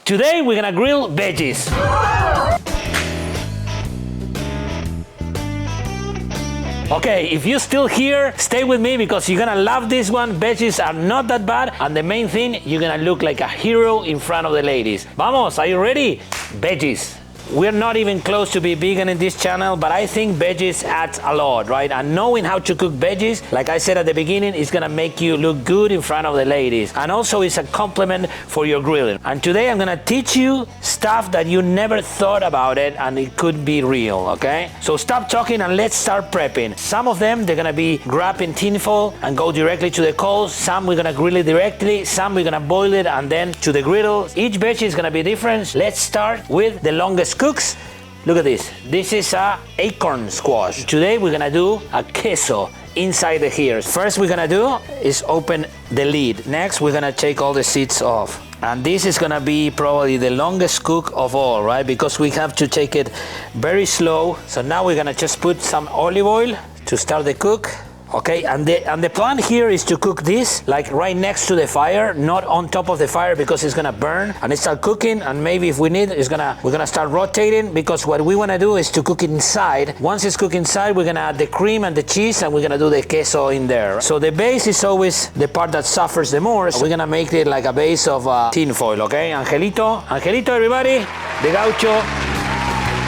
Today we're gonna grill veggies. Okay, if you're still here, stay with me because you're gonna love this one. Veggies are not that bad, and the main thing, you're gonna look like a hero in front of the ladies. Vamos, are you ready? Veggies. We're not even close to be vegan in this channel, but I think veggies adds a lot, right? And knowing how to cook veggies, like I said at the beginning, is gonna make you look good in front of the ladies. And also it's a compliment for your grilling. And today I'm gonna teach you stuff that you never thought about it, and it could be real, okay? So stop talking and let's start prepping. Some of them, they're gonna be wrapped in tinfoil and go directly to the coals. Some we're gonna grill it directly. Some we're gonna boil it and then to the griddle. Each veggie is gonna be different. Let's start with the longest cooks. Look at this. This is a acorn squash. Today we're gonna do a queso inside the here. First we're gonna do is open the lid. Next we're gonna take all the seeds off. And this is gonna be probably the longest cook of all, right? Because we have to take it very slow. So now we're gonna just put some olive oil to start the cook. Okay, and the plan here is to cook this like right next to the fire, not on top of the fire because it's gonna burn. And it start cooking, and maybe if we need, we're gonna start rotating because what we wanna do is to cook it inside. Once it's cooked inside, we're gonna add the cream and the cheese, and we're gonna do the queso in there. So the base is always the part that suffers the more. So we're gonna make it like a base of tin foil, okay? Angelito, everybody, the gaucho,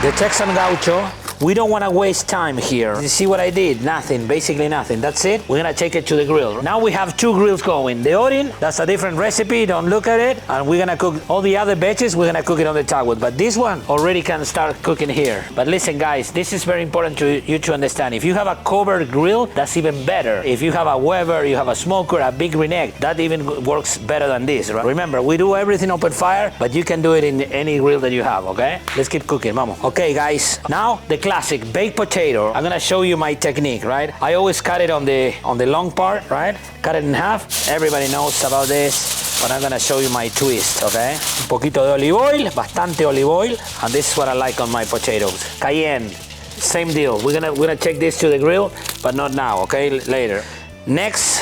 the Texan gaucho. We don't want to waste time here. You see what I did? Nothing, basically nothing. That's it. We're gonna take it to the grill. Now we have two grills going. The oven, that's a different recipe, don't look at it. And we're gonna cook all the other veggies, we're gonna cook it on the tagwood. But this one already can start cooking here. But listen guys, this is very important to you to understand. If you have a covered grill, that's even better. If you have a Weber, you have a smoker, a big reneg, that even works better than this, right? Remember, we do everything open fire, but you can do it in any grill that you have, okay? Let's keep cooking, vamos. Okay guys, now the classic baked potato. I'm gonna show you my technique, right? I always cut it on the long part, right? Cut it in half. Everybody knows about this, but I'm gonna show you my twist, okay? Un poquito de olive oil, bastante olive oil, and this is what I like on my potatoes. Cayenne, same deal. We're gonna take this to the grill, but not now, okay? Later. Next,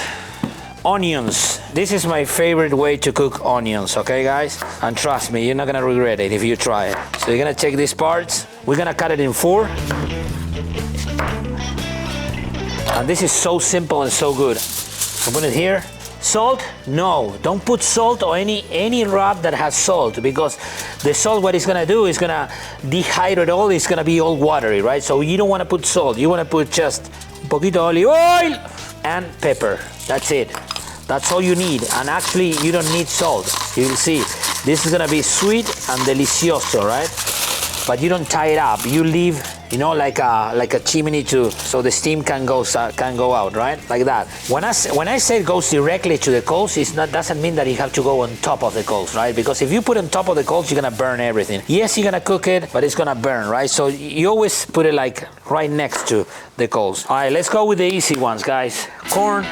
onions. This is my favorite way to cook onions, okay guys? And trust me, you're not gonna regret it if you try it. So you're gonna take these parts, we're gonna cut it in 4. And this is so simple and so good. So put it here. Salt? No, don't put salt or any wrap that has salt, because the salt, what it's gonna do is gonna dehydrate all, it's gonna be all watery, right? So you don't wanna put salt, you wanna put just un poquito olive oil and pepper. That's it. That's all you need. And actually, you don't need salt. You'll see, this is gonna be sweet and delicioso, right? But you don't tie it up. You leave, you know, like a chimney so the steam can go out, right? Like that. When I say it goes directly to the coals, doesn't mean that you have to go on top of the coals, right? Because if you put on top of the coals, you're gonna burn everything. Yes, you're gonna cook it, but it's gonna burn, right? So you always put it like right next to the coals. All right, let's go with the easy ones, guys. Corn,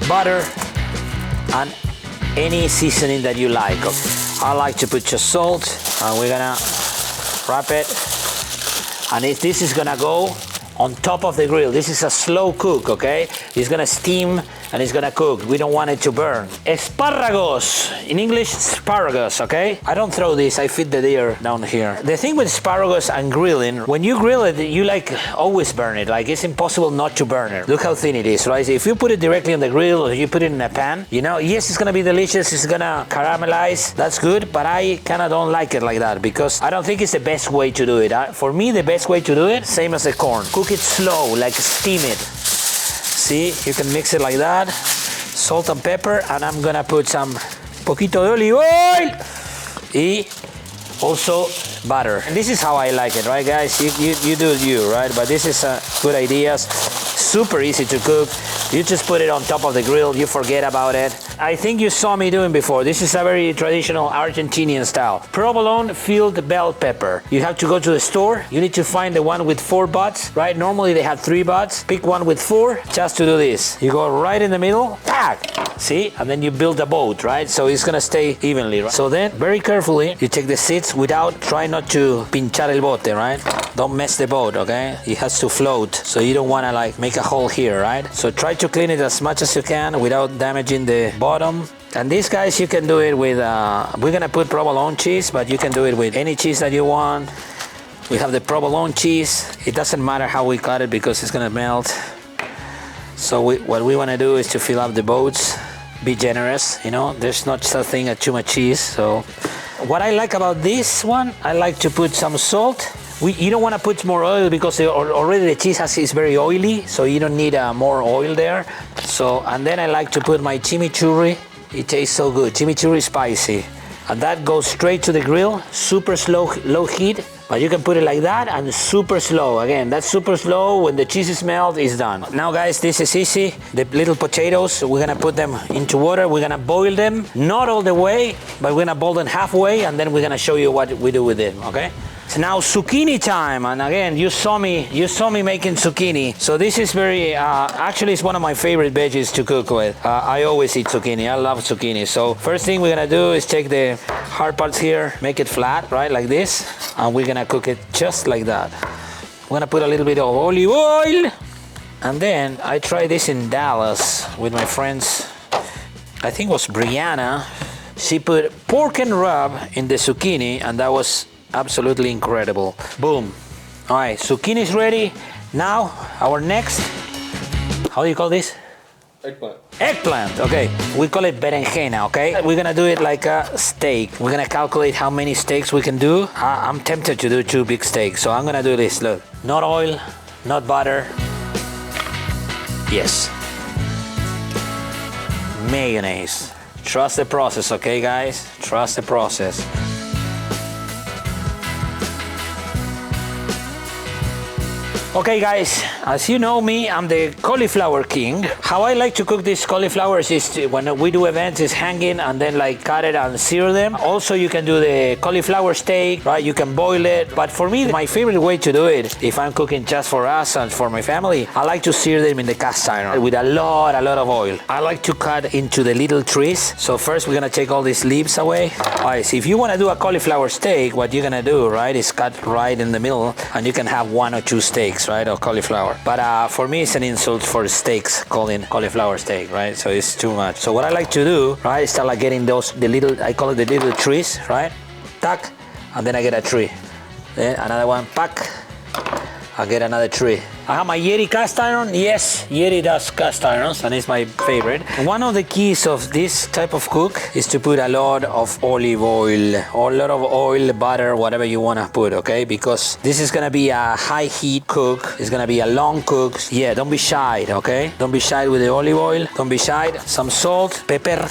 butter, and any seasoning that you like. I like to put just salt, and we're gonna wrap it. And this is gonna go on top of the grill. This is a slow cook, okay? It's gonna steam and it's gonna cook. We don't want it to burn. Asparagus, in English, asparagus, okay? I don't throw this, I feed the deer down here. The thing with asparagus and grilling, when you grill it, you like always burn it. Like it's impossible not to burn it. Look how thin it is, right? If you put it directly on the grill or you put it in a pan, you know, yes, it's gonna be delicious, it's gonna caramelize, that's good, but I kinda don't like it like that because I don't think it's the best way to do it. For me, the best way to do it, same as the corn. Cook it slow, like steam it. See, you can mix it like that. Salt and pepper, and I'm gonna put some poquito de olive oil. Y also butter. And this is how I like it, right guys? You do you, right? But this is good ideas. Super easy to cook. You just put it on top of the grill, you forget about it. I think you saw me doing before. This is a very traditional Argentinian style. Provolone filled bell pepper. You have to go to the store. You need to find the one with 4 butts, right? Normally they have 3 butts. Pick one with 4 just to do this. You go right in the middle, tack, see? And then you build a boat, right? So it's gonna stay evenly, right? So then, very carefully, you take the seeds without, try not to pinchar el bote, right? Don't mess the boat, okay? It has to float. So you don't wanna like make a hole here, right? So try to clean it as much as you can without damaging the bottom. And these guys, you can do it with, we're gonna put provolone cheese, but you can do it with any cheese that you want. We have the provolone cheese. It doesn't matter how we cut it because it's gonna melt. So what we wanna do is to fill up the boats. Be generous, you know, there's not such thing as too much cheese. So what I like about this one, I like to put some salt. You don't want to put more oil because already the cheese is very oily, so you don't need more oil there. So, and then I like to put my chimichurri. It tastes so good, chimichurri spicy. And that goes straight to the grill, super slow, low heat. But you can put it like that and super slow. Again, that's super slow. When the cheese is melted, it's done. Now guys, this is easy. The little potatoes, we're gonna put them into water. We're gonna boil them, not all the way, but we're gonna boil them halfway, and then we're gonna show you what we do with them, okay? So now zucchini time, and again, you saw me making zucchini. So this is very, actually it's one of my favorite veggies to cook with. I always eat zucchini, I love zucchini. So first thing we're gonna do is take the hard parts here, make it flat, right, like this. And we're gonna cook it just like that. We're gonna put a little bit of olive oil. And then I tried this in Dallas with my friends. I think it was Brianna. She put pork and rub in the zucchini, and that was absolutely incredible. Boom. All right, zucchini is ready. Now, our next, how do you call this? Eggplant. Eggplant, okay. We call it berenjena, okay? We're gonna do it like a steak. We're gonna calculate how many steaks we can do. I'm tempted to do 2 big steaks, so I'm gonna do this, look. Not oil, not butter. Yes. Mayonnaise. Trust the process, okay, guys? Trust the process. Okay guys, as you know me, I'm the cauliflower king. How I like to cook these cauliflowers is when we do events is hanging and then like cut it and sear them. Also you can do the cauliflower steak, right? You can boil it. But for me, my favorite way to do it, if I'm cooking just for us and for my family, I like to sear them in the cast iron with a lot of oil. I like to cut into the little trees. So first we're gonna take all these leaves away. All right, so if you wanna do a cauliflower steak, what you're gonna do, right, is cut right in the middle and you can have 1 or 2 steaks, right, or cauliflower. But for me, it's an insult for steaks calling cauliflower steak, right? So it's too much. So what I like to do, right, is start like getting the little, I call it the little trees, right? Tack, and then I get a tree. Then another one, pack, I get another tree. I have my Yeti cast iron. Yes, Yeti does cast irons, and it's my favorite. One of the keys of this type of cook is to put a lot of olive oil, or a lot of oil, butter, whatever you want to put, okay? Because this is gonna be a high heat cook. It's gonna be a long cook. Yeah, don't be shy, okay? Don't be shy with the olive oil. Don't be shy. Some salt, pepper.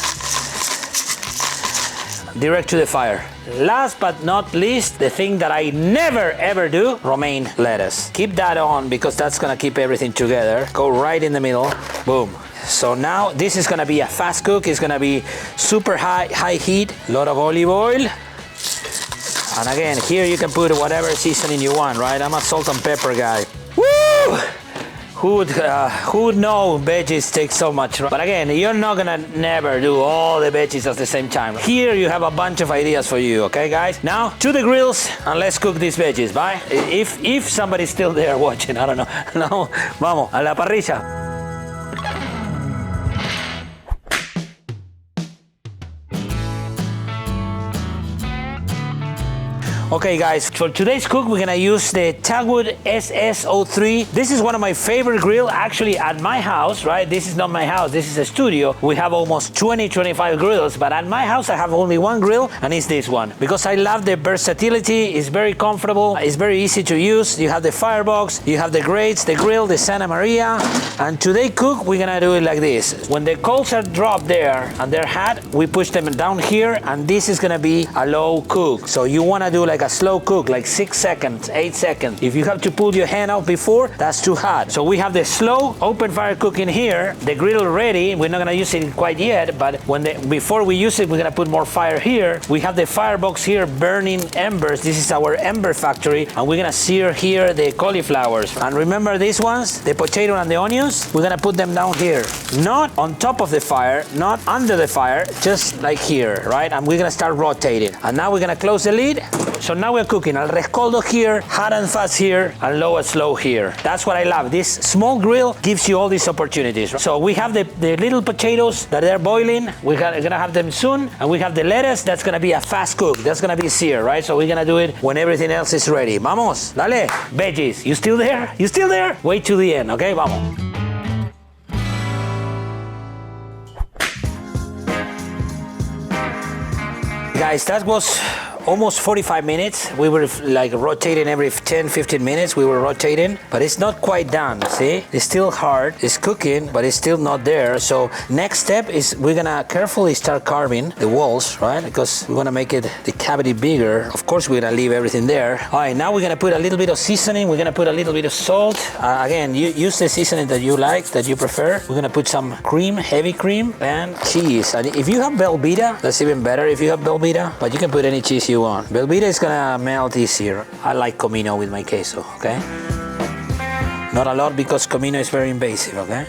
Direct to the fire. Last but not least, the thing that I never ever do, romaine lettuce. Keep that on because that's gonna keep everything together. Go right in the middle, boom. So now this is gonna be a fast cook. It's gonna be super high heat, a lot of olive oil. And again, here you can put whatever seasoning you want, right? I'm a salt and pepper guy. Woo! Who would know veggies take so much? But again, you're not gonna never do all the veggies at the same time. Here you have a bunch of ideas for you, okay guys? Now to the grills and let's cook these veggies, bye? If somebody's still there watching, I don't know. No, vamos, a la parrilla. Okay guys, for today's cook we're gonna use the Tagwood SS03. This is one of my favorite grill actually at my house, right? This is not my house, this is a studio. We have almost 20-25 grills, but at my house I have only one grill and it's this one. Because I love the versatility, it's very comfortable, it's very easy to use. You have the firebox, you have the grates, the grill, the Santa Maria. And today cook, we're gonna do it like this. When the coals are dropped there and they're hot, we push them down here and this is gonna be a low cook. So you wanna do like a slow cook, like 6 seconds, 8 seconds. If you have to pull your hand out before, that's too hot. So we have the slow open fire cooking here, the grill ready. We're not gonna use it quite yet, but before we use it, we're gonna put more fire here. We have the firebox here burning embers. This is our ember factory, and we're gonna sear here the cauliflowers. And remember these ones, the potato and the onions, we're gonna put them down here. Not on top of the fire, not under the fire, just like here, right? And we're gonna start rotating. And now we're gonna close the lid, So now we're cooking al rescoldo here, hot and fast here, and low and slow here. That's what I love. This small grill gives you all these opportunities. So we have the little potatoes that are boiling. We're gonna have them soon. And we have the lettuce. That's gonna be a fast cook. That's gonna be sear, right? So we're gonna do it when everything else is ready. Vamos, dale. Veggies, you still there? You still there? Wait to the end, okay? Vamos. Guys, that was almost 45 minutes. We were like rotating every 10-15 minutes. We were rotating, but it's not quite done. See, it's still hard. It's cooking, but it's still not there. So next step is we're gonna carefully start carving the walls, right? Because we wanna make it the cavity bigger. Of course, we're gonna leave everything there. All right, now we're gonna put a little bit of seasoning. We're gonna put a little bit of salt. Again, you use the seasoning that you like, that you prefer. We're gonna put some cream, heavy cream, and cheese. And if you have Velveeta, that's even better. If you have Velveeta, but you can put any cheese you want. Velveeta is gonna melt easier. I like comino with my queso, okay? Not a lot because comino is very invasive, okay?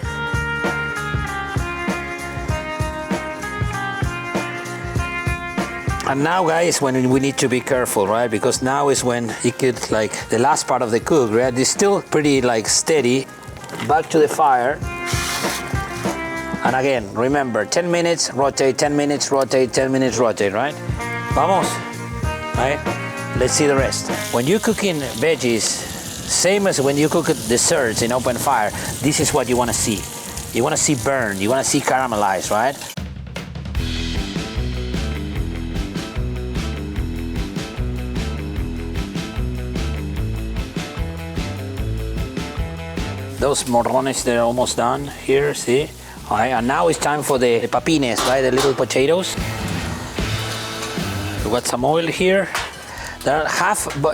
And now, guys, when we need to be careful, right? Because now is when it could, like, the last part of the cook, right? It's still pretty, like, steady. Back to the fire. And again, remember, 10 minutes, rotate, 10 minutes, rotate, 10 minutes, rotate, right? Vamos. Right? Let's see the rest. When you're cooking veggies, same as when you cook desserts in open fire, this is what you want to see. You want to see burn, you want to see caramelized, right? Those morrones, they're almost done here, see? All right, and now it's time for the papines, right? The little potatoes. We got some oil here. They're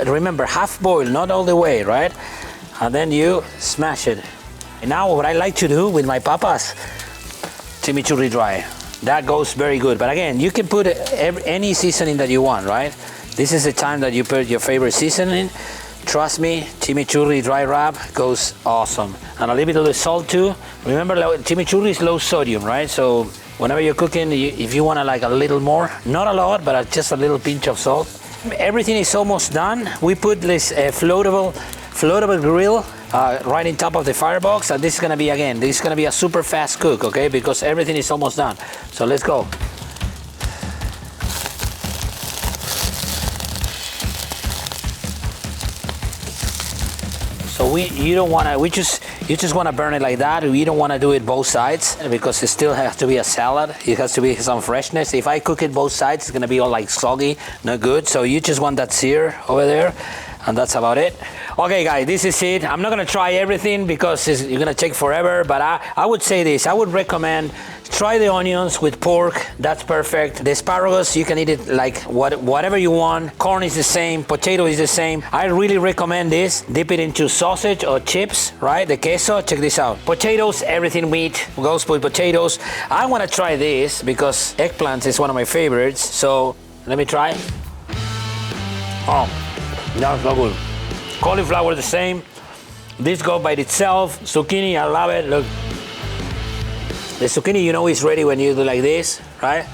remember, half boiled, not all the way, right? And then you smash it. And now what I like to do with my papas, chimichurri dry. That goes very good. But again, you can put any seasoning that you want, right? This is the time that you put your favorite seasoning. Trust me, chimichurri dry wrap goes awesome. And a little bit of the salt too. Remember, chimichurri is low sodium, right? So whenever you're cooking, if you want to like a little more, not a lot, but just a little pinch of salt. Everything is almost done. We put this floatable grill right in top of the firebox, and this is gonna be, again, this is gonna be a super fast cook, okay? Because everything is almost done. So let's go. So you just want to burn it like that. We don't want to do it both sides because it still has to be a salad. It has to be some freshness. If I cook it both sides, it's going to be all like soggy, not good. So you just want that sear over there, and that's about it. Okay, guys, this is it. I'm not going to try everything because you're going to take forever, but I would say this. I would recommend try the onions with pork. That's perfect. The asparagus, you can eat it like whatever you want. Corn is the same. Potato is the same. I really recommend this. Dip it into sausage or chips, right? The queso, check this out. Potatoes, everything wheat goes with potatoes. I want to try this because eggplant is one of my favorites. So let me try. Oh, that's so good. Cauliflower the same. This goes by itself. Zucchini, I love it. Look. The zucchini, you know, is ready when you do like this, right?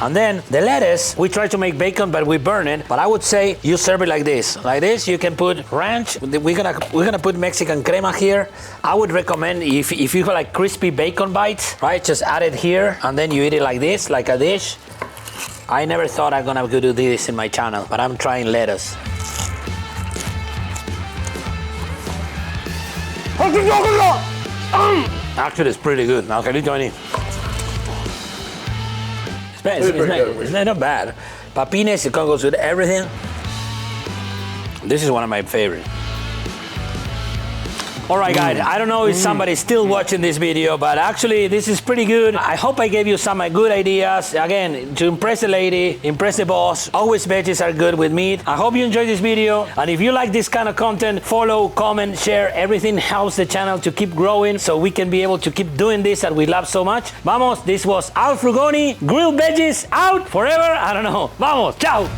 And then the lettuce, we try to make bacon, but we burn it. But I would say you serve it like this. Like this, you can put ranch. We're gonna put Mexican crema here. I would recommend if you have like crispy bacon bites, right? Just add it here, and then you eat it like this, like a dish. I never thought I'm gonna do this in my channel, but I'm trying lettuce. Actually, it's pretty good. Now, can you join in? It's not bad. Papines, it goes with everything. This is one of my favorites. All right, guys, I don't know if somebody's still watching this video, but actually this is pretty good. I hope I gave you some good ideas. Again, to impress the lady, impress the boss. Always veggies are good with meat. I hope you enjoyed this video. And if you like this kind of content, follow, comment, share. Everything helps the channel to keep growing so we can be able to keep doing this that we love so much. Vamos, this was Al Frugoni, grilled veggies out forever. I don't know. Vamos, ciao.